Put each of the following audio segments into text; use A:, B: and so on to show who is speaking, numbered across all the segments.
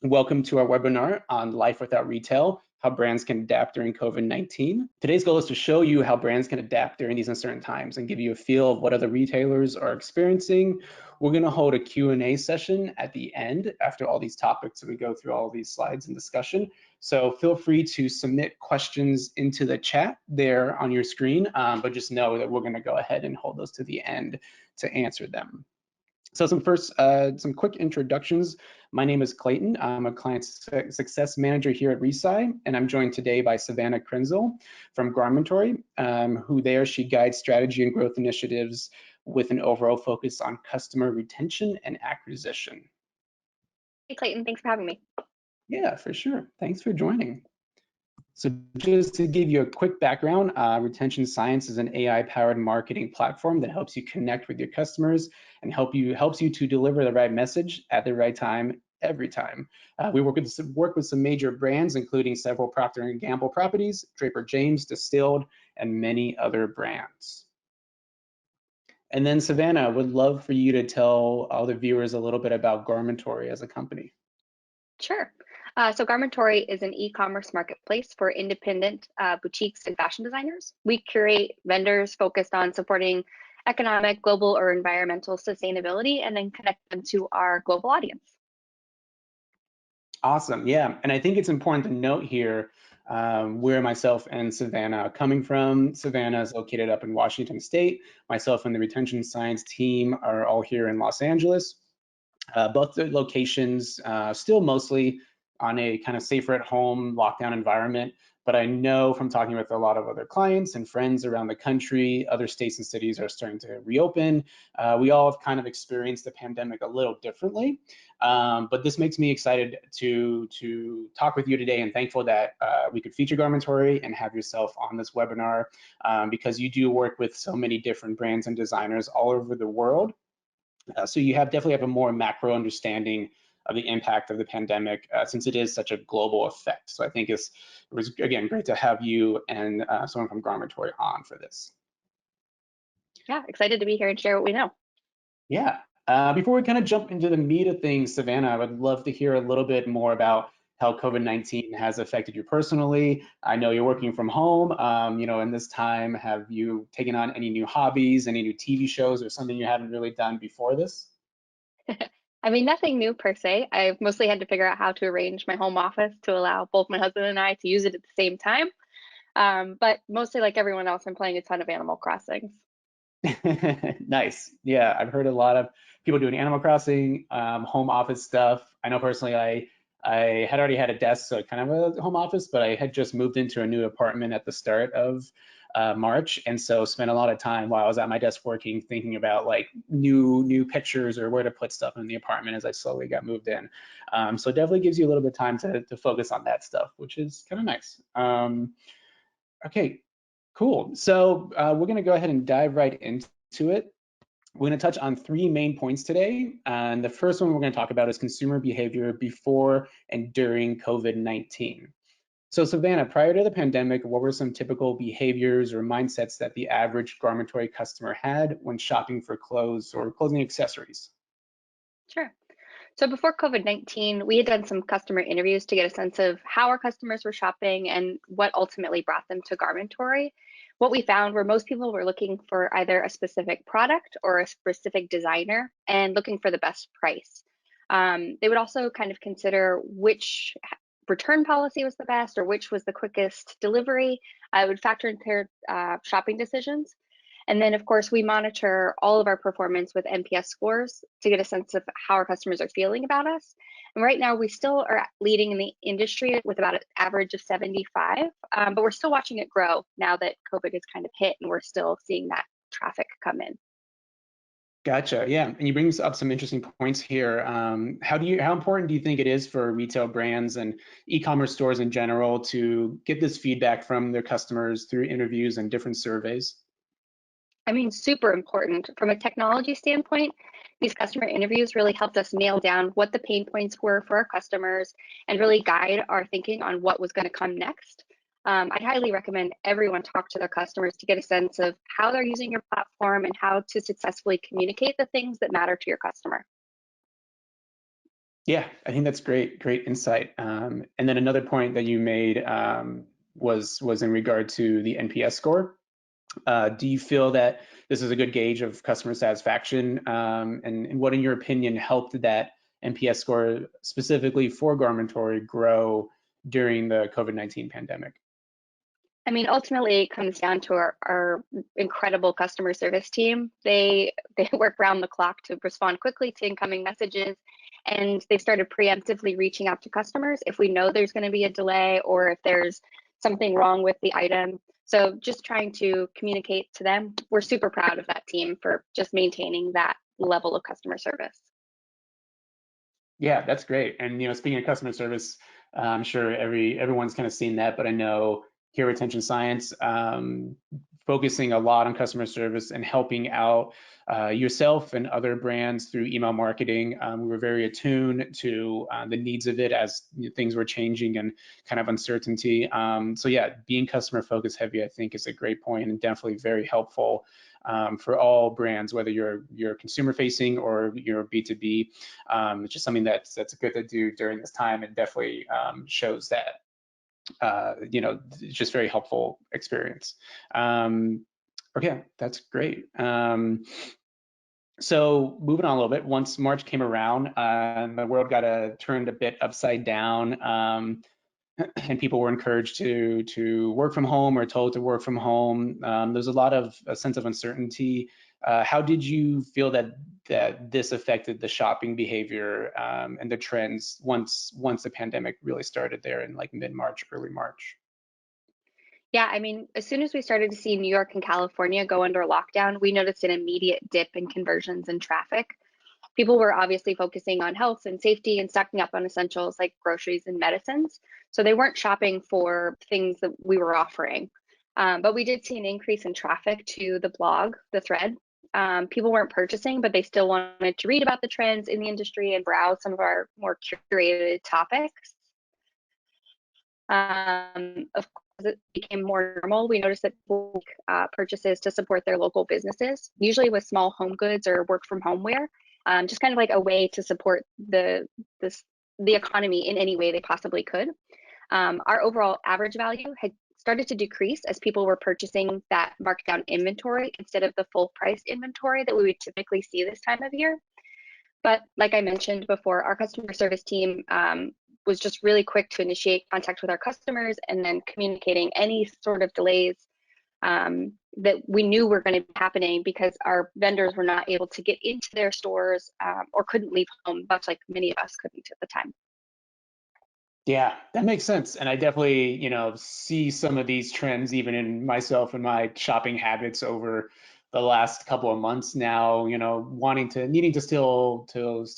A: Welcome to our webinar on Life Without Retail, how brands can adapt during COVID-19. Today's goal is to show you how brands can adapt during these uncertain times and give you a feel of what other retailers are experiencing. We're going to hold a Q&A session at the end after all these topics, so we go through all these slides and discussion. So feel free to submit questions into the chat there on your screen, but just know that we're going to go ahead and hold those to the end to answer them. So some quick introductions. My name is Clayton. I'm a client success manager here at ReSci, and I'm joined today by Savannah Krenzel from Garmentory, she guides strategy and growth initiatives with an overall focus on customer retention and acquisition.
B: Hey Clayton, thanks for having me.
A: Yeah, for sure. Thanks for joining. So just to give you a quick background, Retention Science is an AI-powered marketing platform that helps you connect with your customers and helps you to deliver the right message at the right time every time. We work with some major brands, including several Procter & Gamble properties, Draper James, Distilled, and many other brands. And then Savannah, would love for you to tell all the viewers a little bit about Garmentory as a company.
B: Sure. So Garmentory is an e-commerce marketplace for independent boutiques and fashion designers. We curate vendors focused on supporting economic, global, or environmental sustainability, and then connect them to our global audience.
A: Awesome, yeah. And I think it's important to note here where myself and Savannah are coming from. Savannah is located up in Washington State. Myself and the Retention Science team are all here in Los Angeles. Both the locations still mostly on a kind of safer at home lockdown environment, but I know from talking with a lot of other clients and friends around the country, other states and cities are starting to reopen. We all have kind of experienced the pandemic a little differently, but this makes me excited to talk with you today, and thankful that we could feature Garmentory and have yourself on this webinar because you do work with so many different brands and designers all over the world. So you definitely have a more macro understanding of the impact of the pandemic since it is such a global effect. So I think it was, again, great to have you and someone from Garmentory on for this.
B: Yeah, excited to be here and share what we know.
A: Yeah. Before we kind of jump into the meat of things, Savannah, I would love to hear a little bit more about how COVID-19 has affected you personally. I know you're working from home, in this time, have you taken on any new hobbies, any new TV shows, or something you hadn't really done before this?
B: I mean, nothing new per se. I've mostly had to figure out how to arrange my home office to allow both my husband and I to use it at the same time. But mostly like everyone else, I'm playing a ton of Animal Crossings.
A: Nice. Yeah, I've heard a lot of people doing Animal Crossing, home office stuff. I know personally I had already had a desk, so kind of a home office, but I had just moved into a new apartment at the start of March, and so spent a lot of time while I was at my desk working, thinking about like new pictures or where to put stuff in the apartment as I slowly got moved in. So it definitely gives you a little bit of time to focus on that stuff, which is kind of nice. Okay, cool. So we're going to go ahead and dive right into it. We're going to touch on three main points today. And the first one we're going to talk about is consumer behavior before and during COVID-19. So Savannah, prior to the pandemic, what were some typical behaviors or mindsets that the average Garmentory customer had when shopping for clothes or clothing accessories?
B: Sure. So before COVID-19, we had done some customer interviews to get a sense of how our customers were shopping and what ultimately brought them to Garmentory. What we found were most people were looking for either a specific product or a specific designer and looking for the best price. They would also kind of consider which return policy was the best or which was the quickest delivery. I would factor into their shopping decisions. And then, of course, we monitor all of our performance with NPS scores to get a sense of how our customers are feeling about us. And right now, we still are leading in the industry with about an average of 75, but we're still watching it grow now that COVID has kind of hit and we're still seeing that traffic come in.
A: Gotcha. Yeah, and you bring up some interesting points here. How important do you think it is for retail brands and e-commerce stores in general to get this feedback from their customers through interviews and different surveys?
B: I mean, super important. From a technology standpoint, these customer interviews really helped us nail down what the pain points were for our customers and really guide our thinking on what was going to come next. I'd highly recommend everyone talk to their customers to get a sense of how they're using your platform and how to successfully communicate the things that matter to your customer.
A: Yeah, I think that's great insight. And then another point that you made was in regard to the NPS score. Do you feel that this is a good gauge of customer satisfaction? And what, in your opinion, helped that NPS score specifically for Garmentory grow during the COVID-19 pandemic?
B: I mean, ultimately, it comes down to our incredible customer service team. They work round the clock to respond quickly to incoming messages, and they've started preemptively reaching out to customers if we know there's going to be a delay or if there's something wrong with the item. So just trying to communicate to them. We're super proud of that team for just maintaining that level of customer service.
A: Yeah, that's great. And speaking of customer service, I'm sure everyone's kind of seen that, but I know here at Retention Science, focusing a lot on customer service and helping out yourself and other brands through email marketing. We were very attuned to the needs of it as things were changing and kind of uncertainty. So yeah, being customer focus heavy, I think, is a great point and definitely very helpful for all brands, whether you're consumer facing or you're B2B. It's just something that's good to do during this time, and definitely shows that it's just very helpful experience. Okay, that's great. So moving on a little bit, once March came around, the world got turned a bit upside down. And people were encouraged to work from home or told to work from home. There's a sense of uncertainty. How did you feel that this affected the shopping behavior and the trends once the pandemic really started there in like mid-March, early March?
B: Yeah, I mean, as soon as we started to see New York and California go under lockdown, we noticed an immediate dip in conversions and traffic. People were obviously focusing on health and safety and stocking up on essentials like groceries and medicines. So they weren't shopping for things that we were offering. But we did see an increase in traffic to the blog, the thread. People weren't purchasing, but they still wanted to read about the trends in the industry and browse some of our more curated topics. Of course, as it became more normal, we noticed that people make purchases to support their local businesses, usually with small home goods or work from home wear, just kind of like a way to support the economy in any way they possibly could. Our overall average value had started to decrease as people were purchasing that marked down inventory instead of the full price inventory that we would typically see this time of year. But like I mentioned before, our customer service team was just really quick to initiate contact with our customers and then communicating any sort of delays that we knew were going to be happening because our vendors were not able to get into their stores or couldn't leave home, much like many of us couldn't at the time.
A: Yeah, that makes sense. And I definitely, see some of these trends even in myself and my shopping habits over the last couple of months now, needing to still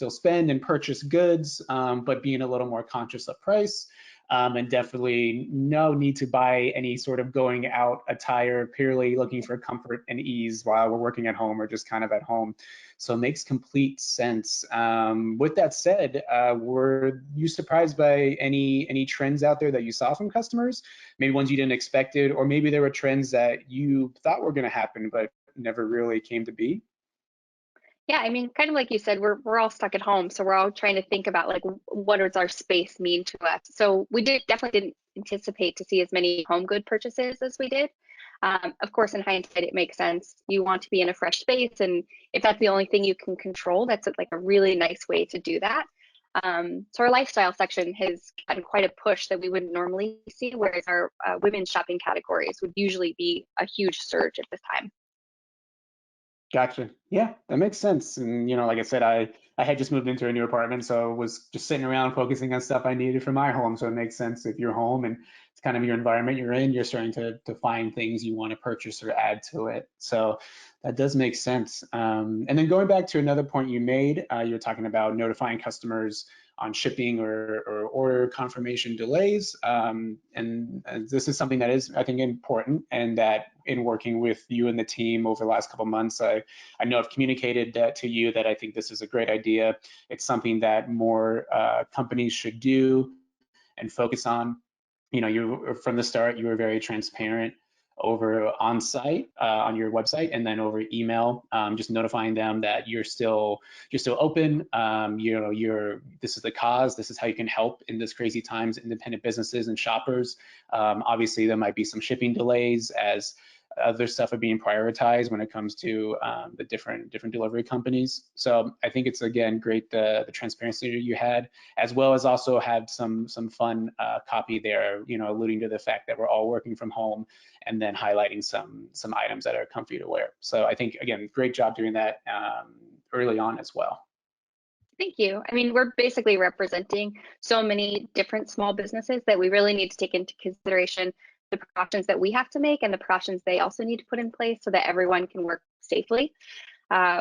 A: spend and purchase goods, but being a little more conscious of price. And definitely no need to buy any sort of going out attire, purely looking for comfort and ease while we're working at home or just kind of at home. So it makes complete sense. With that said, were you surprised by any trends out there that you saw from customers? Maybe ones you didn't expect it, or maybe there were trends that you thought were going to happen but never really came to be?
B: Yeah, I mean, kind of like you said, we're all stuck at home, so we're all trying to think about like what does our space mean to us. So we definitely didn't anticipate to see as many home good purchases as we did. Of course, in hindsight, it makes sense. You want to be in a fresh space, and if that's the only thing you can control, that's like a really nice way to do that. So our lifestyle section has gotten quite a push that we wouldn't normally see, whereas our women's shopping categories would usually be a huge surge at this time.
A: Gotcha. Yeah, that makes sense. And like I said, I had just moved into a new apartment, so was just sitting around focusing on stuff I needed for my home. So it makes sense if you're home and it's kind of your environment you're in, you're starting to find things you want to purchase or add to it. So that does make sense. And then going back to another point you made, you were talking about notifying customers on shipping or order confirmation delays. And this is something that is, I think, important, and that in working with you and the team over the last couple of months, I know I've communicated that to you that I think this is a great idea. It's something that more companies should do and focus on. You from the start, you were very transparent over on site on your website, and then over email, just notifying them that you're still open. This is the cause. This is how you can help in this crazy times, independent businesses and shoppers. Obviously, there might be some shipping delays as other stuff are being prioritized when it comes to the different delivery companies. So I think it's, again, great the transparency you had, as well as also had some fun copy there, alluding to the fact that we're all working from home, and then highlighting some items that are comfy to wear. So I think, again, great job doing that early on as well.
B: Thank you. I mean, we're basically representing so many different small businesses that we really need to take into consideration the precautions that we have to make and the precautions they also need to put in place so that everyone can work safely.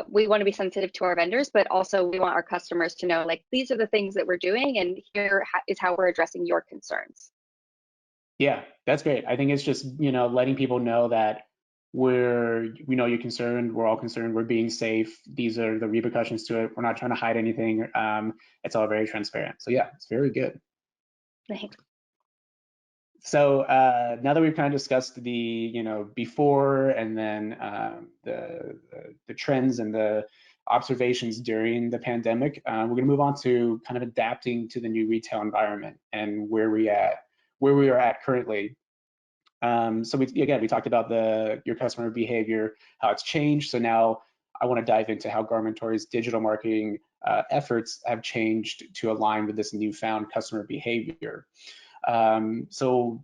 B: We want to be sensitive to our vendors, but also we want our customers to know, like, these are the things that we're doing, and here is how we're addressing your concerns.
A: Yeah, that's great. I think it's just, letting people know that we know you're concerned, we're all concerned, we're being safe. These are the repercussions to it. We're not trying to hide anything. It's all very transparent. So yeah, it's very good.
B: Thanks.
A: So now that we've kind of discussed the before, and then the trends and the observations during the pandemic, we're going to move on to kind of adapting to the new retail environment and where we are at currently. So we talked about your customer behavior, how it's changed. So now I want to dive into how Garmentory's digital marketing efforts have changed to align with this newfound customer behavior. So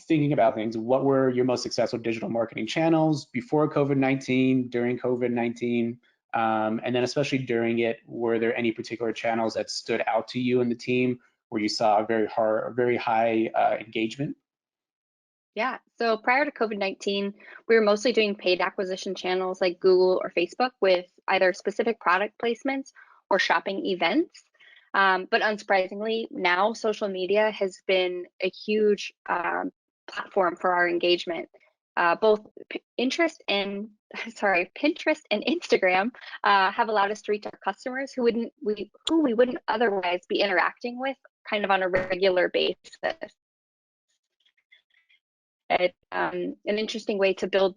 A: thinking about things, what were your most successful digital marketing channels before COVID-19, during COVID-19, and then especially during it? Were there any particular channels that stood out to you and the team where you saw a very high engagement?
B: Yeah, so prior to COVID-19, we were mostly doing paid acquisition channels like Google or Facebook with either specific product placements or shopping events. But unsurprisingly, now social media has been a huge platform for our engagement. Both Pinterest and Instagram have allowed us to reach our customers who we wouldn't otherwise be interacting with kind of on a regular basis. It's an interesting way to build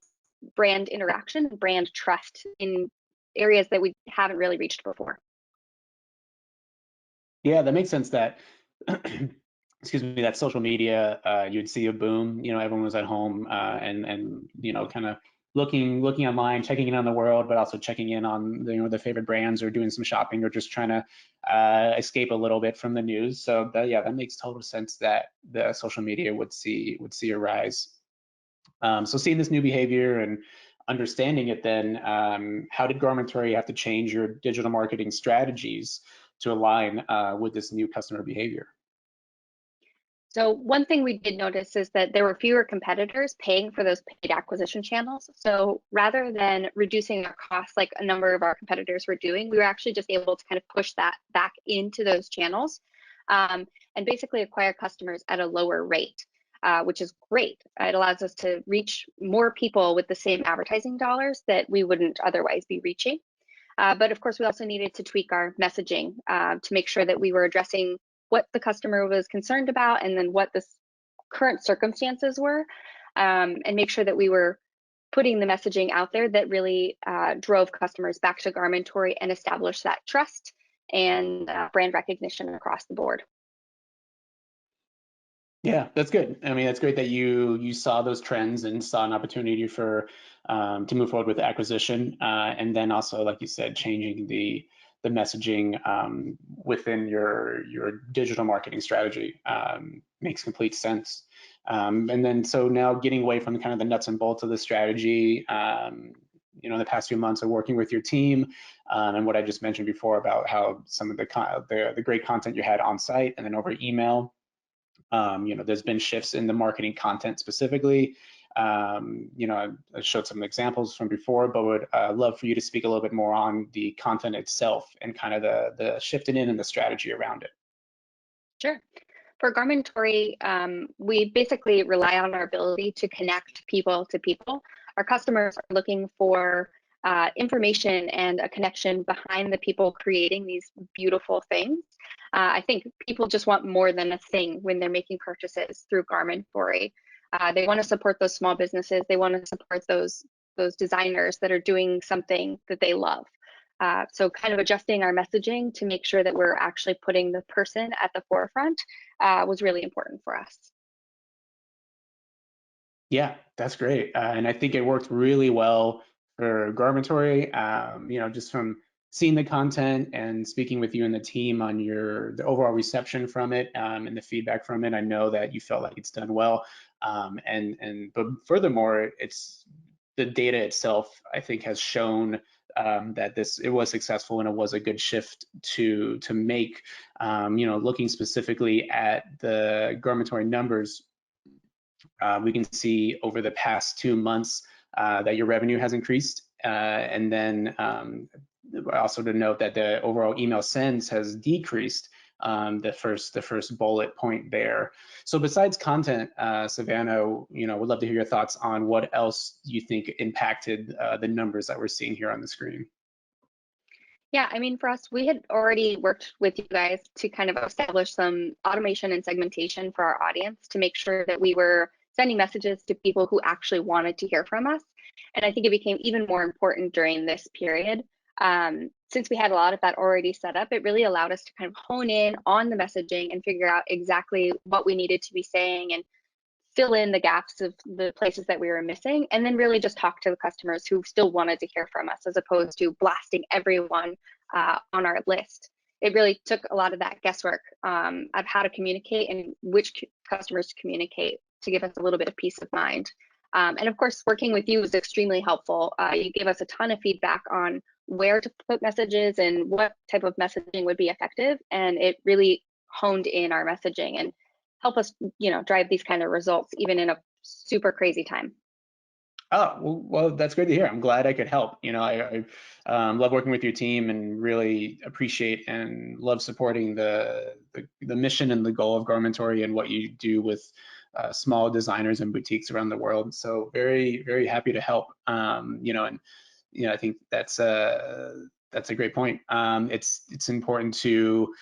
B: brand interaction and brand trust in areas that we haven't really reached before.
A: Yeah, that makes sense that, excuse me, that social media, you'd see a boom, everyone was at home and kind of looking online, checking in on the world, but also checking in on, their favorite brands, or doing some shopping, or just trying to escape a little bit from the news. So that makes total sense that the social media would see a rise. So seeing this new behavior and understanding it, then how did Garmentory have to change your digital marketing strategies to align with this new customer behavior?
B: So one thing we did notice is that there were fewer competitors paying for those paid acquisition channels. So rather than reducing our costs like a number of our competitors were doing, we were actually just able to kind of push that back into those channels and basically acquire customers at a lower rate, which is great. It allows us to reach more people with the same advertising dollars that we wouldn't otherwise be reaching. But of course, we also needed to tweak our messaging to make sure that we were addressing what the customer was concerned about, and then what the current circumstances were, and make sure that we were putting the messaging out there that really drove customers back to Garmentory and established that trust and brand recognition across the board.
A: Yeah, that's good. I mean, that's great that you saw those trends and saw an opportunity for to move forward with the acquisition, and then also, like you said, changing the messaging within your digital marketing strategy makes complete sense. And then so now getting away from kind of the nuts and bolts of the strategy, in the past few months of working with your team, and what I just mentioned before about how some of the great content you had on site and then over email. There's been shifts in the marketing content specifically. I showed some examples from before, but would love for you to speak a little bit more on the content itself and kind of the shifting in and the strategy around it.
B: Sure. For Garmentory, we basically rely on our ability to connect people to people. Our customers are looking for information and a connection behind the people creating these beautiful things. I think people just want more than a thing when they're making purchases through Garmentory. They want to support those small businesses. They want to support those designers that are doing something that they love. So kind of adjusting our messaging to make sure that we're actually putting the person at the forefront was really important for us.
A: Yeah, that's great. And I think it worked really well for Garmentory. Just from seeing the content and speaking with you and the team on the overall reception from it, and the feedback from it, I know that you felt like it's done well. But furthermore, it's the data itself, I think, has shown that it was successful and it was a good shift to make. Looking specifically at the Garmentory numbers, we can see over the past 2 months that your revenue has increased. And then also to note that the overall email sends has decreased, the first bullet point there. So besides content, Savannah, would love to hear your thoughts on what else you think impacted the numbers that we're seeing here on the screen.
B: Yeah, I mean, for us, we had already worked with you guys to kind of establish some automation and segmentation for our audience to make sure that we were sending messages to people who actually wanted to hear from us. And I think it became even more important during this period. Since we had a lot of that already set up, it really allowed us to kind of hone in on the messaging and figure out exactly what we needed to be saying and fill in the gaps of the places that we were missing, and then really just talk to the customers who still wanted to hear from us, as opposed to blasting everyone on our list. It really took a lot of that guesswork of how to communicate and which customers to communicate to give us a little bit of peace of mind. And of course, working with you was extremely helpful. You gave us a ton of feedback on where to put messages and what type of messaging would be effective, and it really honed in our messaging and help us, drive these kind of results even in a super crazy time.
A: Oh, well, that's great to hear. I'm glad I could help. I love working with your team and really appreciate and love supporting the mission and the goal of Garmentory and what you do with small designers and boutiques around the world. So very, very happy to help. I think that's a great point. It's important to,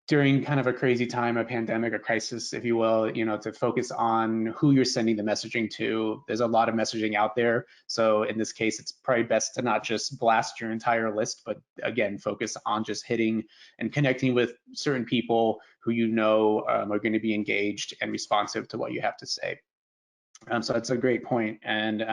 A: during kind of a crazy time, a pandemic, a crisis, if you will, to focus on who you're sending the messaging to. There's a lot of messaging out there. So in this case, it's probably best to not just blast your entire list, but again, focus on just hitting and connecting with certain people who are going to be engaged and responsive to what you have to say. So that's a great point. And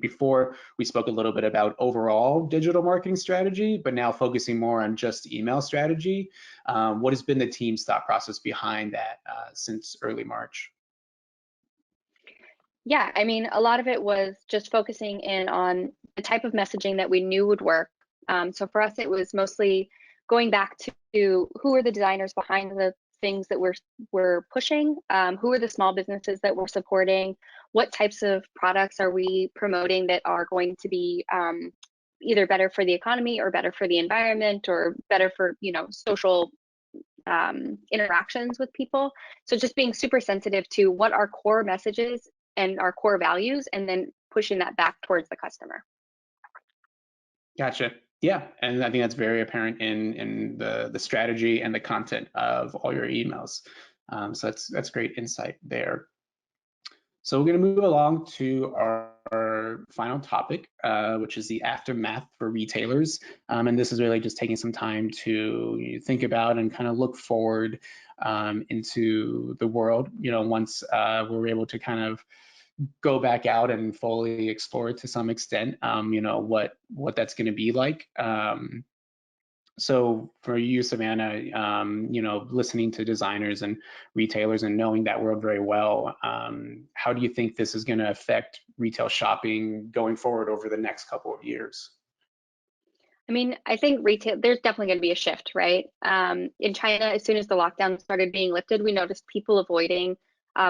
A: before we spoke a little bit about overall digital marketing strategy, but now focusing more on just email strategy. What has been the team's thought process behind that since early March?
B: Yeah, I mean, a lot of it was just focusing in on the type of messaging that we knew would work. So for us, it was mostly going back to who are the designers behind the things that we're pushing, who are the small businesses that we're supporting, what types of products are we promoting that are going to be either better for the economy or better for the environment or better for social interactions with people. So just being super sensitive to what our core messages and our core values, and then pushing that back towards the customer.
A: Gotcha. Yeah, and I think that's very apparent in the strategy and the content of all your emails. So that's great insight there. So we're going to move along to our final topic, which is the aftermath for retailers. And this is really just taking some time to think about and kind of look forward into the world, once we're able to kind of go back out and fully explore it to some extent, what that's going to be like. So for you, Savannah, listening to designers and retailers and knowing that world very well, how do you think this is going to affect retail shopping going forward over the next couple of years?
B: I mean, I think retail, there's definitely going to be a shift, right? In China, as soon as the lockdown started being lifted, we noticed people avoiding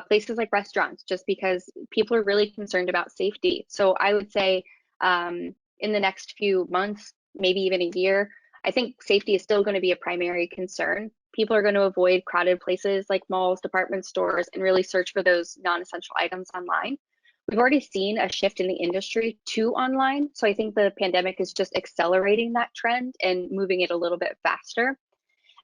B: places like restaurants just because people are really concerned about safety. So I would say in the next few months, maybe even a year, I think safety is still going to be a primary concern. People are going to avoid crowded places like malls, department stores, and really search for those non-essential items online. We've already seen a shift in the industry to online. So I think the pandemic is just accelerating that trend and moving it a little bit faster.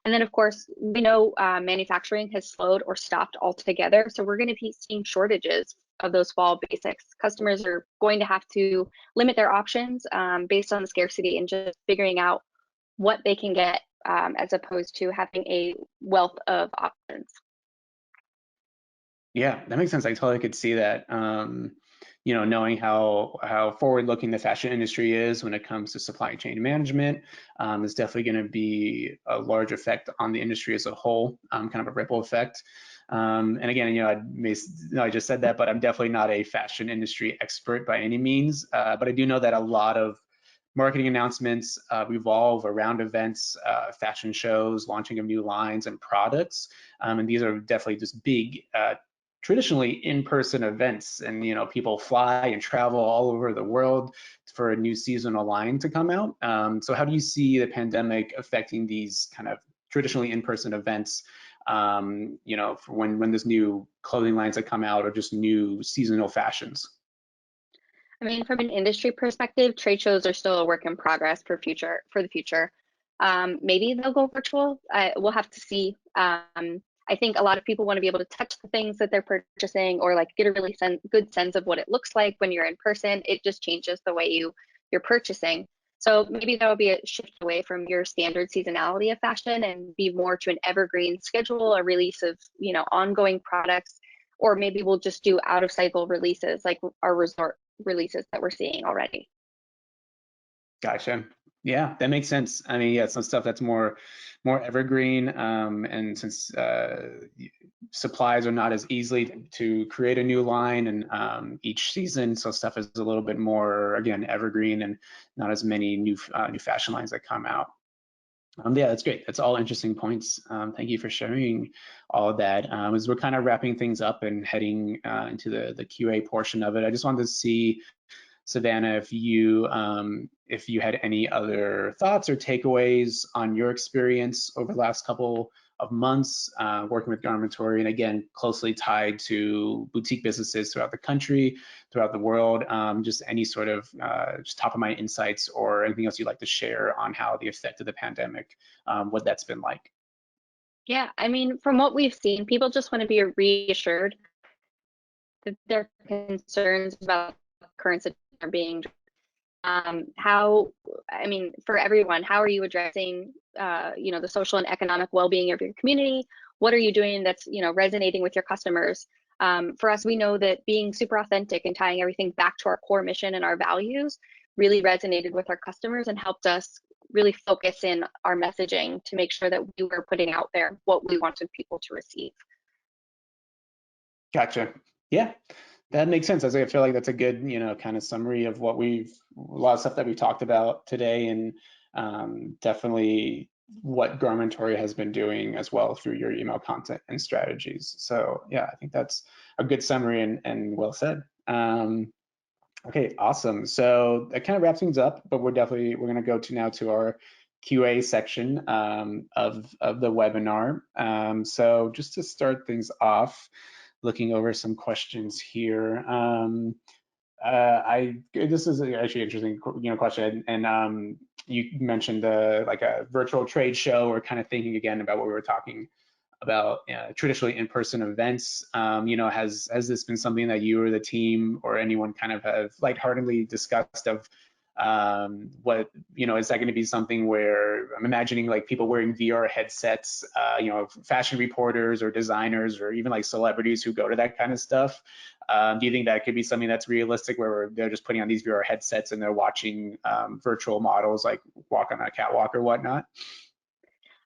B: And then, of course, we know manufacturing has slowed or stopped altogether. So we're going to be seeing shortages of those fall basics. Customers are going to have to limit their options based on the scarcity and just figuring out what they can get as opposed to having a wealth of options.
A: Yeah, that makes sense. I totally could see that. Knowing how forward-looking the fashion industry is when it comes to supply chain management, is definitely going to be a large effect on the industry as a whole, kind of a ripple effect. And again, I just said that, but I'm definitely not a fashion industry expert by any means. But I do know that a lot of marketing announcements revolve around events, fashion shows, launching of new lines and products. And these are definitely just big, traditionally in-person events, and people fly and travel all over the world for a new seasonal line to come out. So how do you see the pandemic affecting these kind of traditionally in-person events, for when there's new clothing lines that come out or just new seasonal fashions?
B: I mean, from an industry perspective, trade shows are still a work in progress for the future. Maybe they'll go virtual. We'll have to see. I think a lot of people want to be able to touch the things that they're purchasing, or like get a really good sense of what it looks like when you're in person. It just changes the way you're purchasing. So maybe that'll be a shift away from your standard seasonality of fashion and be more to an evergreen schedule, a release of ongoing products, or maybe we'll just do out of cycle releases like our resort releases that we're seeing already.
A: Gotcha. Yeah, that makes sense. I mean, yeah, some stuff that's more evergreen, and since supplies are not as easily to create a new line and each season, so stuff is a little bit more, again, evergreen, and not as many new fashion lines that come out. Yeah, that's great. That's all interesting points. Thank you for sharing all of that. As we're kind of wrapping things up and heading into the QA portion of it, I just wanted to see, Savannah, if you had any other thoughts or takeaways on your experience over the last couple of months working with Garmentory, and again, closely tied to boutique businesses throughout the country, throughout the world. Just any sort of just top of mind insights or anything else you'd like to share on how the effect of the pandemic, what that's been like.
B: Yeah, I mean, from what we've seen, people just want to be reassured that their concerns about the current situation are being how, I mean, for everyone, how are you addressing the social and economic well-being of your community? What are you doing that's resonating with your customers? For us, we know that being super authentic and tying everything back to our core mission and our values really resonated with our customers and helped us really focus in our messaging to make sure that we were putting out there what we wanted people to receive.
A: Gotcha. Yeah, that makes sense. I feel like that's a good, kind of summary of a lot of stuff that we talked about today, and definitely what Garmentory has been doing as well through your email content and strategies. So yeah, I think that's a good summary and well said. Okay, awesome. So that kind of wraps things up, but we're going to go to our QA section of the webinar. So just to start things off, looking over some questions here. This is actually an interesting, question, and you mentioned like a virtual trade show, or kind of thinking again about what we were talking about, traditionally in-person events. Has this been something that you or the team or anyone kind of have lightheartedly discussed of, what, is that going to be something where I'm imagining like people wearing VR headsets, fashion reporters or designers or even like celebrities who go to that kind of stuff? Do you think that could be something that's realistic, where they're just putting on these VR headsets and they're watching virtual models like walk on a catwalk or whatnot?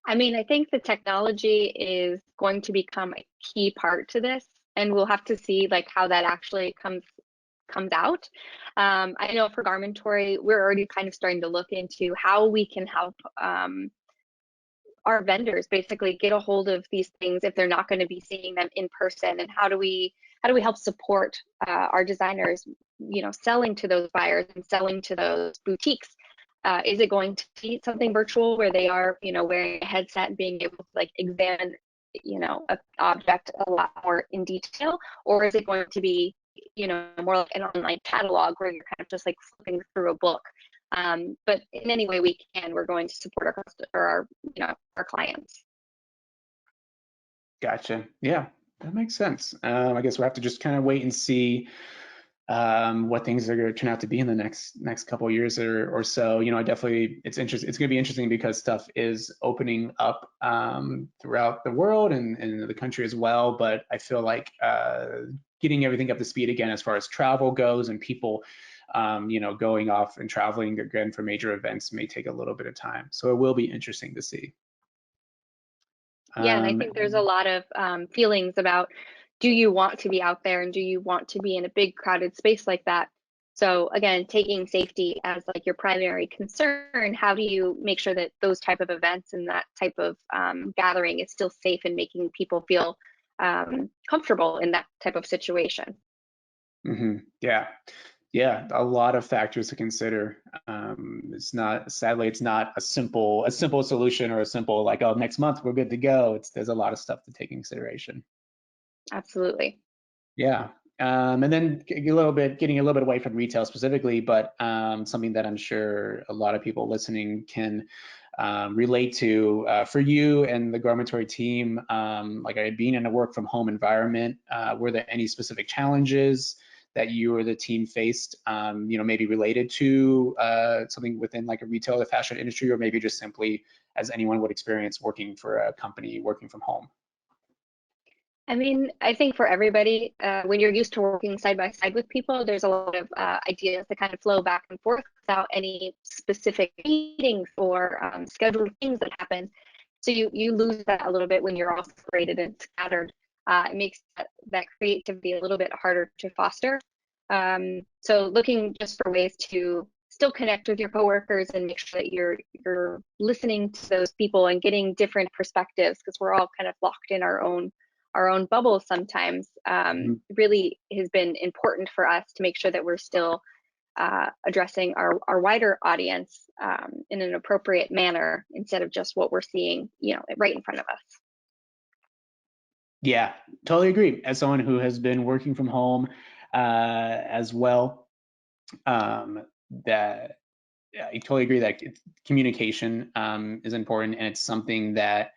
B: I mean, I think the technology is going to become a key part to this, and we'll have to see like how that actually comes out. I know for Garmentory, we're already kind of starting to look into how we can help our vendors basically get a hold of these things if they're not going to be seeing them in person, and how do we help support our designers, selling to those buyers and selling to those boutiques. Is it going to be something virtual where they are, wearing a headset and being able to like examine, an object a lot more in detail, or is it going to be, more like an online catalog where you're kind of just like flipping through a book? But in any way we can, we're going to support our clients.
A: Gotcha. Yeah, that makes sense. I guess we'll have to just kind of wait and see what things are going to turn out to be in the next couple of years or so. You know, I definitely it's interesting. It's going to be interesting because stuff is opening up throughout the world and the country as well. But I feel like getting everything up to speed again as far as travel goes and people, you know, going off and traveling again for major events may take a little bit of time. So it will be interesting to see.
B: Yeah, and I think there's a lot of feelings about, do you want to be out there and do you want to be in a big crowded space like that? So again, taking safety as like your primary concern, how do you make sure that those type of events and that type of gathering is still safe and making people feel comfortable in that type of situation?
A: Yeah, yeah, a lot of factors to consider. It's not, sadly, it's not a simple solution or a simple like, oh, next month we're good to go. There's a lot of stuff to take in consideration.
B: Absolutely.
A: Yeah. And then getting a little bit away from retail specifically, but something that I'm sure a lot of people listening can relate to. For you and the Garmentory team, like being in a work from home environment, were there any specific challenges that you or the team faced, you know, maybe related to something within like a retail or fashion industry, or maybe just simply as anyone would experience working for a company working from home?
B: I mean, I think for everybody, when you're used to working side by side with people, there's a lot of ideas that kind of flow back and forth without any specific meetings or scheduled things that happen. So you lose that a little bit when you're all separated and scattered. It makes that creativity a little bit harder to foster. So looking just for ways to still connect with your coworkers and make sure that you're listening to those people and getting different perspectives, because we're all kind of locked in our own bubbles sometimes, really has been important for us to make sure that we're still addressing our wider audience in an appropriate manner instead of just what we're seeing, you know, right in front of us.
A: Yeah, totally agree. As someone who has been working from home as well, that yeah, I totally agree that communication is important, and it's something that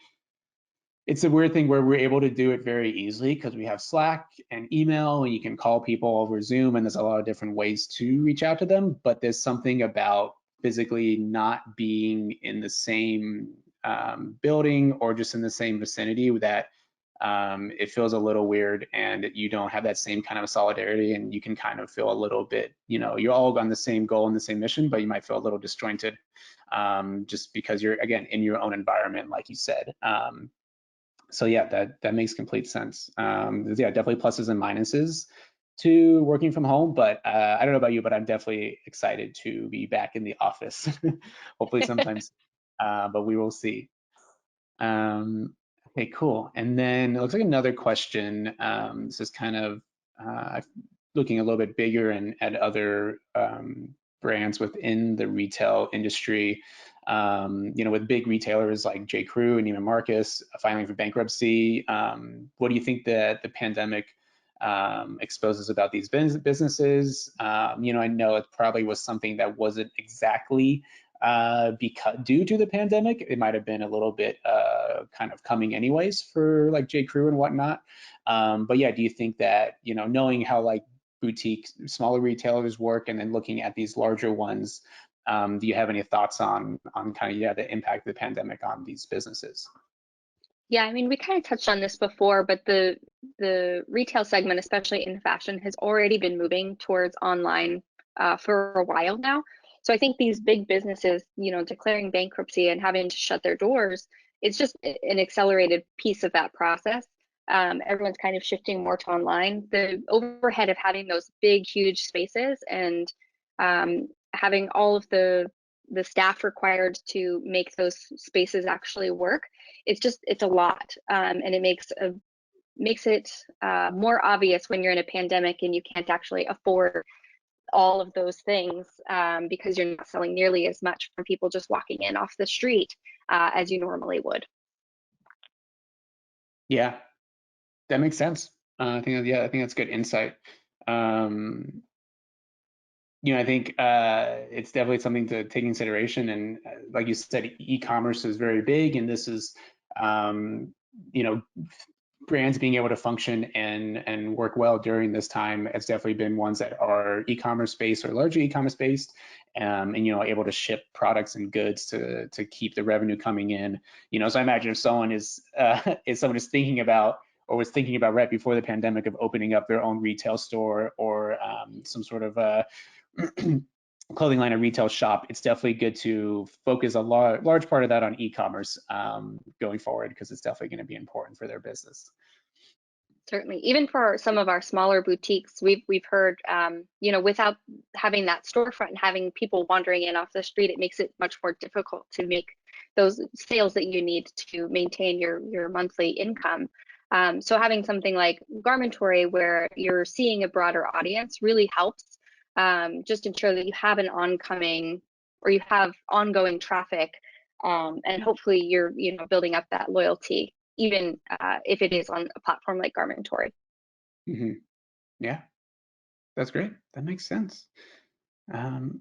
A: it's a weird thing where we're able to do it very easily because we have Slack and email, and you can call people over Zoom, and there's a lot of different ways to reach out to them. But there's something about physically not being in the same building or just in the same vicinity that it feels a little weird, and you don't have that same kind of solidarity, and you can kind of feel a little bit, you know, you're all on the same goal and the same mission, but you might feel a little disjointed just because you're, again, in your own environment, like you said. So yeah, that makes complete sense. Yeah, definitely pluses and minuses to working from home, but I don't know about you, but I'm definitely excited to be back in the office, hopefully sometimes, but we will see. Okay, cool. And then it looks like another question. This is kind of looking a little bit bigger and at other brands within the retail industry. You know, with big retailers like J. Crew and Neiman Marcus filing for bankruptcy, what do you think that the pandemic exposes about these businesses? You know, I know it probably was something that wasn't exactly because due to the pandemic, it might have been a little bit kind of coming anyways for like J. Crew and whatnot. But yeah, do you think that, you know, knowing how like boutique, smaller retailers work and then looking at these larger ones, do you have any thoughts on kind of, yeah, the impact of the pandemic on these businesses?
B: Yeah, I mean, we kind of touched on this before, but the retail segment, especially in fashion, has already been moving towards online for a while now. So I think these big businesses, you know, declaring bankruptcy and having to shut their doors, it's just an accelerated piece of that process. Everyone's kind of shifting more to online. The overhead of having those big, huge spaces and having all of the staff required to make those spaces actually work, it's a lot, and it makes it more obvious when you're in a pandemic and you can't actually afford all of those things, because you're not selling nearly as much from people just walking in off the street as you normally would.
A: Yeah, that makes sense. Yeah, I think that's good insight. Um, you know, I think it's definitely something to take consideration. And like you said, e-commerce is very big, and this is, you know, brands being able to function and work well during this time, it's definitely been ones that are e-commerce based or largely e-commerce based, and able to ship products and goods to keep the revenue coming in. So I imagine if someone is if someone is thinking about or was thinking about right before the pandemic of opening up their own retail store or some sort of clothing line or retail shop, it's definitely good to focus a large part of that on e-commerce going forward, because it's definitely going to be important for their business.
B: Certainly, even for some of our smaller boutiques, we've heard, without having that storefront and having people wandering in off the street, it makes it much more difficult to make those sales that you need to maintain your monthly income. So having something like Garmentory, where you're seeing a broader audience, really helps. Just ensure that you have an oncoming or you have ongoing traffic, and hopefully you're building up that loyalty, even if it is on a platform like Garmentory.
A: Yeah, that's great. That makes sense.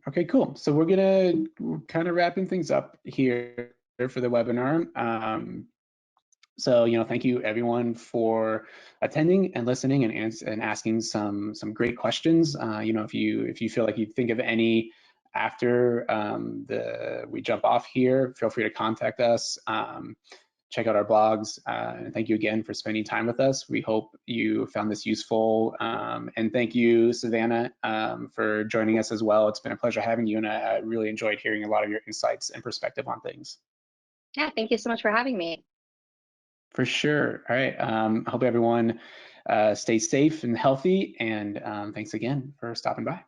A: Okay, cool. So we're kind of wrapping things up here for the webinar. So thank you everyone for attending and listening and asking some great questions. If you feel like you think of any after we jump off here, feel free to contact us. Check out our blogs, and thank you again for spending time with us. We hope you found this useful, and thank you, Savannah, for joining us as well. It's been a pleasure having you, and I really enjoyed hearing a lot of your insights and perspective on things.
B: Yeah, thank you so much for having me.
A: For sure. All right. I hope everyone stays safe and healthy, and thanks again for stopping by.